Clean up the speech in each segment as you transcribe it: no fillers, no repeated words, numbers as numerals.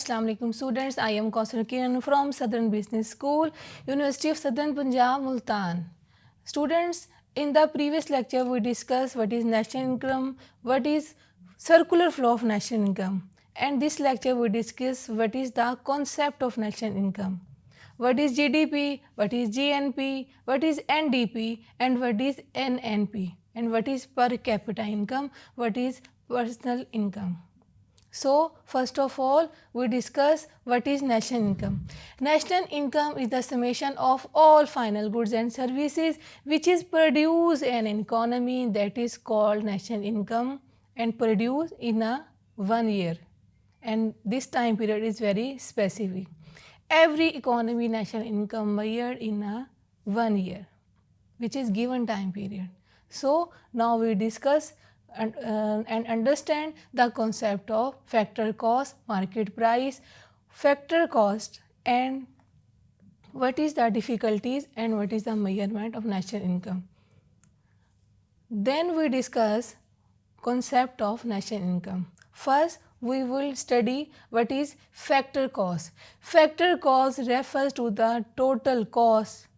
Assalamu alaikum students. I am Kausar Kiran from Southern Business School, University of Southern Punjab, Multan. Students, in the previous lecture we discussed what is national income, what is circular flow of national income, and this lecture we discuss what is the concept of national income. What is GDP, what is GNP, what is NDP, and what is NNP, and what is per capita income, what is personal income. So, first of all, we discuss what is national income. National income is the summation of all final goods and services which is produced in an economy, that is called national income, and produced in a 1 year. And this time period is very specific. Every economy national income measured in a 1 year, which is given time period. So, now we discuss and understand the concept of factor cost, market price, factor cost, and what is the difficulties and what is the measurement of national income. Then we discuss concept of national income. First, we will study what is factor cost. Factor cost refers to the total cost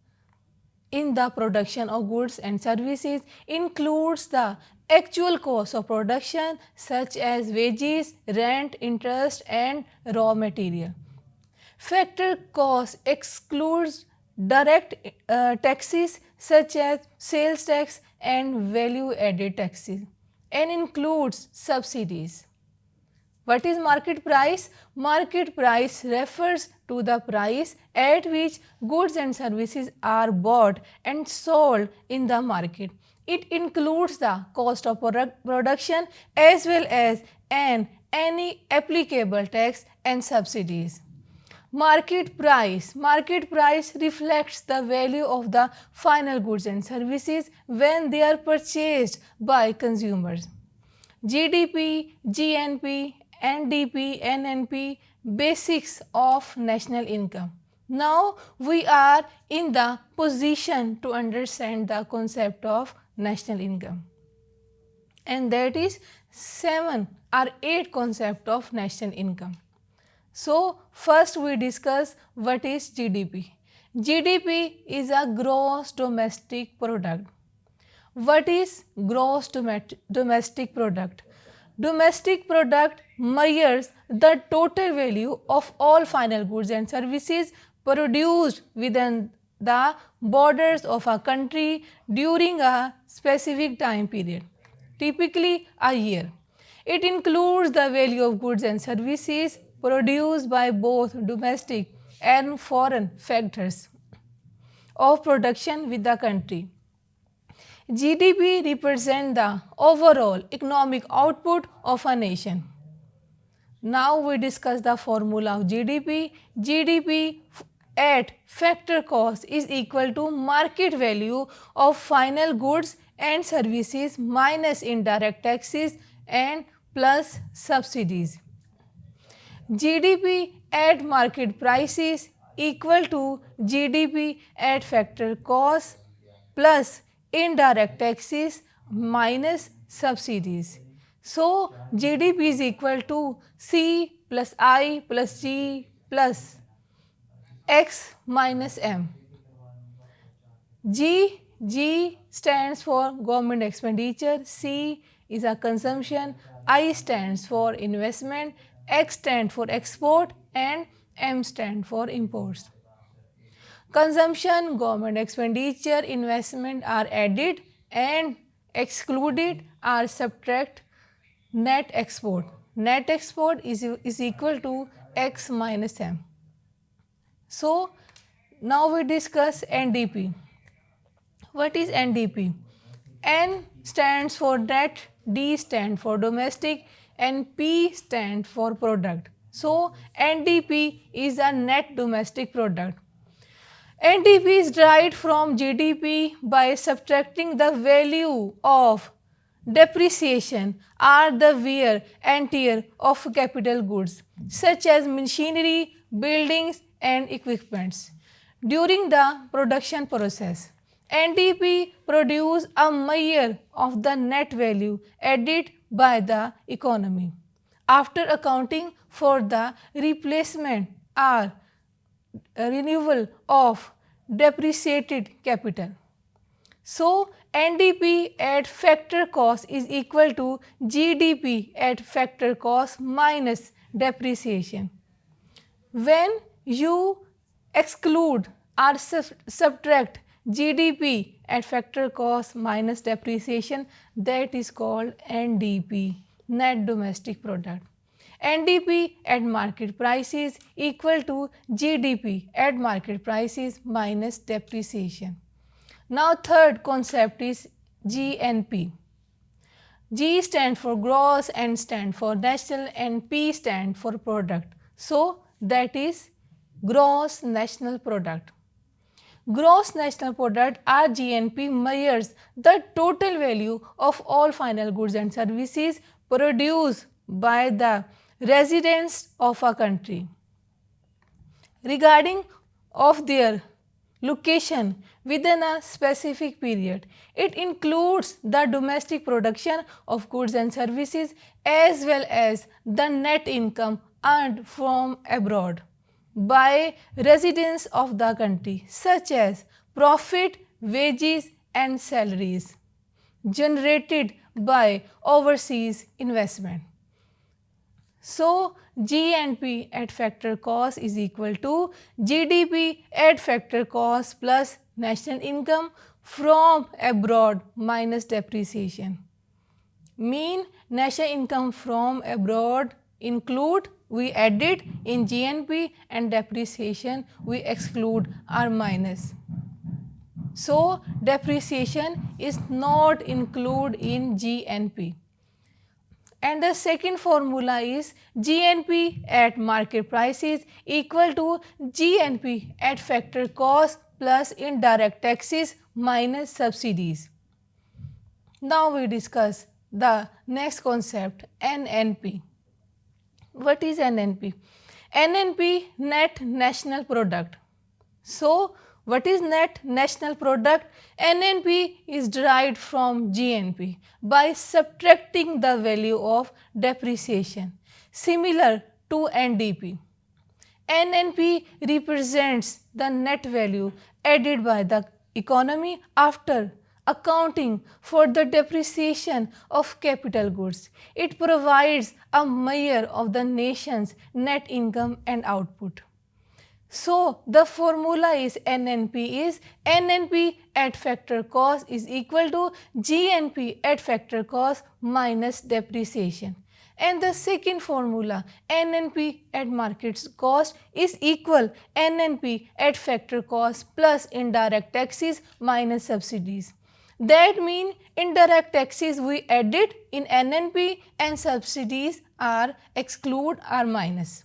in the production of goods and services, includes the actual cost of production such as wages, rent, interest, and raw material. Factor cost excludes direct taxes such as sales tax and value added taxes and includes subsidies. What is market price? Market price refers to the price at which goods and services are bought and sold in the market. It includes the cost of production as well as any applicable tax and subsidies. Market price reflects the value of the final goods and services when they are purchased by consumers. GDP, GNP, NDP, NNP, basics of national income. Now we are in the position to understand the concept of national income, and that is 7 or 8 concept of national income. So first we discuss what is GDP. GDP is a gross domestic product. What is gross domestic product? Domestic product measures the total value of all final goods and services produced within the borders of a country during a specific time period, typically a year. It includes the value of goods and services produced by both domestic and foreign factors of production with the country. GDP represents the overall economic output of a nation. Now we discuss the formula of GDP. GDP at factor cost is equal to market value of final goods and services minus indirect taxes and plus subsidies. GDP at market prices equal to GDP at factor cost plus indirect taxes minus subsidies. So, GDP is equal to C plus I plus G plus X minus M. G stands for government expenditure, C is a consumption, I stands for investment, X stands for export, and M stands for imports. Consumption, government expenditure, investment are added and excluded are subtract net export. Net export is equal to X minus M. So, now we discuss NDP. What is NDP? N stands for net, D stands for domestic, and P stands for product. So, NDP is a net domestic product. NDP is derived from GDP by subtracting the value of depreciation or the wear and tear of capital goods such as machinery, buildings, and equipments during the production process. NDP produces a measure of the net value added by the economy. after accounting for the replacement or renewal of depreciated capital. So, NDP at factor cost is equal to GDP at factor cost minus depreciation. When you exclude or subtract GDP at factor cost minus depreciation, that is called NDP, net domestic product. NDP at market prices equal to GDP at market prices minus depreciation. Now third concept is GNP. G stand for gross, N stand for national, and P stand for product. So that is gross national product. Gross national product or GNP measures the total value of all final goods and services produced by the residents of a country, regarding of their location within a specific period. It includes the domestic production of goods and services as well as the net income earned from abroad by residents of the country, such as profit, wages and salaries generated by overseas investment. So, GNP at factor cost is equal to GDP at factor cost plus national income from abroad minus depreciation. Mean national income from abroad include we added in GNP and depreciation we exclude or minus. So, depreciation is not included in GNP. And the second formula is GNP at market prices equal to GNP at factor cost plus indirect taxes minus subsidies. Now we discuss the next concept, NNP. What is NNP? NNP, net national product. So, what is net national product? NNP is derived from GNP by subtracting the value of depreciation, similar to NDP. NNP represents the net value added by the economy after accounting for the depreciation of capital goods. It provides a measure of the nation's net income and output. So, the formula is NNP at factor cost is equal to GNP at factor cost minus depreciation. And the second formula, NNP at market cost is equal NNP at factor cost plus indirect taxes minus subsidies. That means indirect taxes we added in NNP and subsidies are exclude or minus.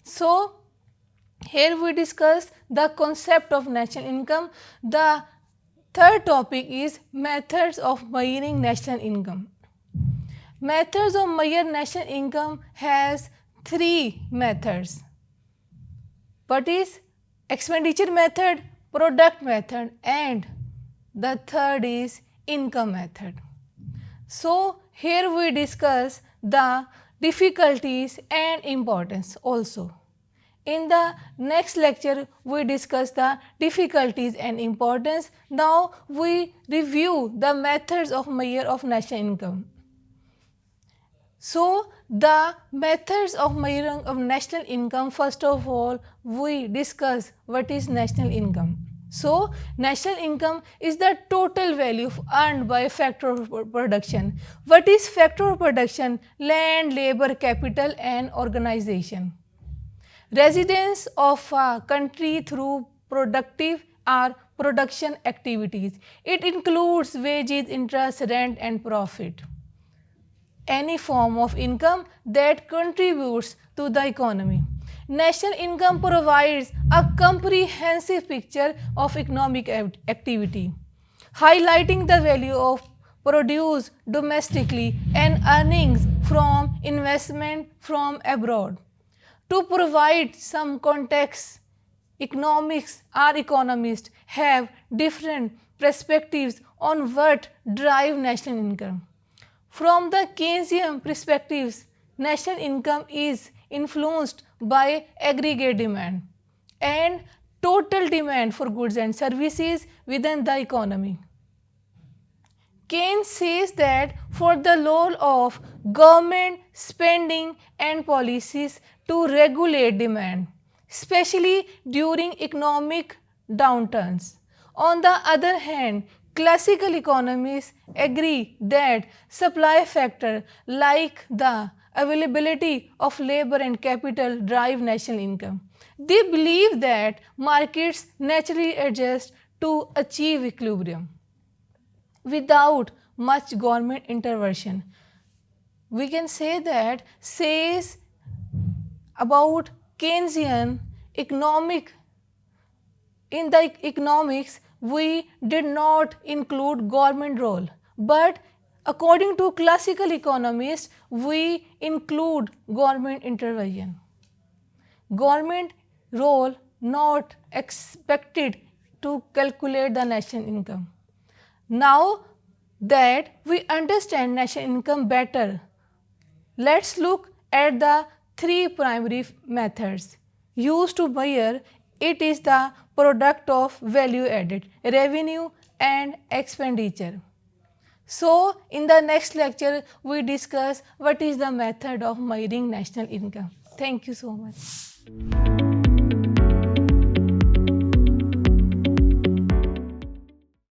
So, here we discuss the concept of national income. The third topic is methods of measuring national income. Methods of measure national income has three methods. What is expenditure method, product method, and the third is income method. So, here we discuss the difficulties and importance also. In the next lecture, we discuss the difficulties and importance. Now, we review the methods of measure of national income. So, the methods of measuring of national income, first of all, we discuss what is national income. So, national income is the total value earned by factor of production. What is factor of production? Land, labor, capital and organization. Residence of a country through productive or production activities. It includes wages, interest, rent and profit. Any form of income that contributes to the economy. National income provides a comprehensive picture of economic activity, highlighting the value of produce domestically and earnings from investment from abroad. To provide some context, economics or economists have different perspectives on what drives national income. From the Keynesian perspectives, national income is influenced by aggregate demand and total demand for goods and services within the economy. Keynes says that for the role of government spending and policies to regulate demand, especially during economic downturns. On the other hand, classical economists agree that supply factors like the availability of labor and capital drive national income. They believe that markets naturally adjust to achieve equilibrium without much government intervention. We can say that says about Keynesian economic in the economics we did not include government role, but according to classical economists we include government intervention. Government role not expected to calculate the national income. Now that we understand national income better, let's look at the three primary methods used to measure it. Is the product of value added, revenue and expenditure. So in the next lecture we discuss what is the method of measuring national income. Thank you so much.